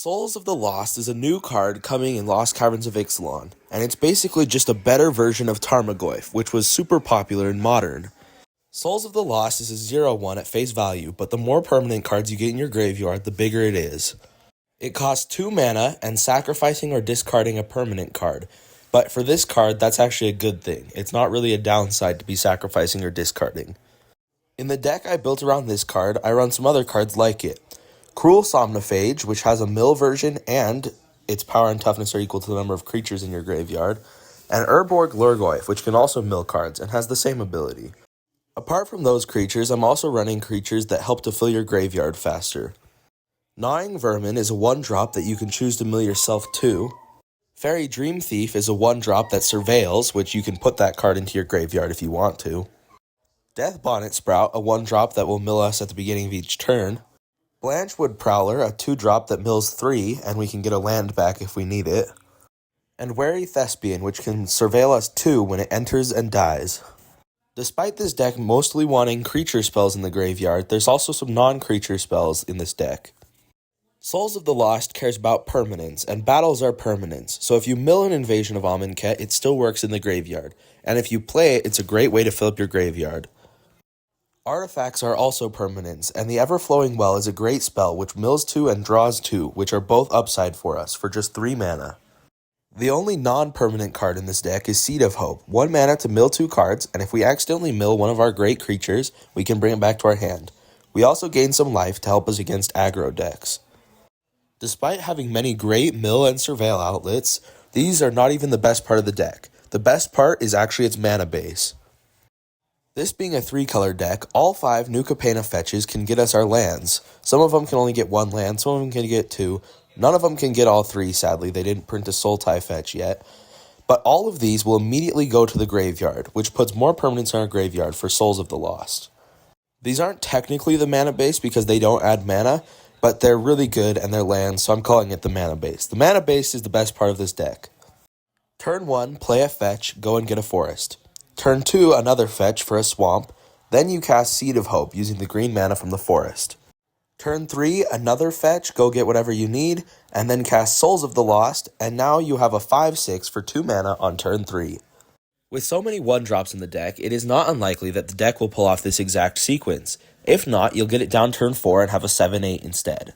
Souls of the Lost is a new card coming in Lost Caverns of Ixalan, and it's basically just a better version of Tarmogoyf, which was super popular in Modern. Souls of the Lost is a 0/1 at face value, but the more permanent cards you get in your graveyard, the bigger it is. It costs 2 mana and sacrificing or discarding a permanent card, but for this card, that's actually a good thing. It's not really a downside to be sacrificing or discarding. In the deck I built around this card, I run some other cards like it. Cruel Somnophage, which has a mill version and its power and toughness are equal to the number of creatures in your graveyard, and Urborg Lurgoyf, which can also mill cards and has the same ability. Apart from those creatures, I'm also running creatures that help to fill your graveyard faster. Gnawing Vermin is a 1-drop that you can choose to mill yourself too. Fairy Dream Thief is a 1-drop that surveils, which you can put that card into your graveyard if you want to. Death Bonnet Sprout, a 1-drop that will mill us at the beginning of each turn. Blanchwood Prowler, a 2-drop that mills 3, and we can get a land back if we need it. And Wary Thespian, which can surveil us 2 when it enters and dies. Despite this deck mostly wanting creature spells in the graveyard, there's also some non-creature spells in this deck. Souls of the Lost cares about permanence, and battles are permanents, so if you mill an Invasion of Amonkhet, it still works in the graveyard, and if you play it, it's a great way to fill up your graveyard. Artifacts are also permanents, and the Ever-Flowing Well is a great spell which mills 2 and draws 2, which are both upside for us, for just 3 mana. The only non-permanent card in this deck is Seed of Hope, 1 mana to mill 2 cards, and if we accidentally mill one of our great creatures, we can bring it back to our hand. We also gain some life to help us against aggro decks. Despite having many great mill and surveil outlets, these are not even the best part of the deck. The best part is actually its mana base. This being a 3-color deck, all 5 New Capenna fetches can get us our lands. Some of them can only get 1 land, some of them can get 2. None of them can get all 3, sadly. They didn't print a Sultai fetch yet. But all of these will immediately go to the graveyard, which puts more permanents in our graveyard for Souls of the Lost. These aren't technically the mana base because they don't add mana, but they're really good and they're lands, so I'm calling it the mana base. The mana base is the best part of this deck. Turn 1, play a fetch, go and get a forest. Turn 2, another fetch for a swamp, then you cast Seed of Hope using the green mana from the forest. Turn 3, another fetch, go get whatever you need, and then cast Souls of the Lost, and now you have a 5/6 for 2 mana on turn 3. With so many 1-drops in the deck, it is not unlikely that the deck will pull off this exact sequence. If not, you'll get it down turn 4 and have a 7/8 instead.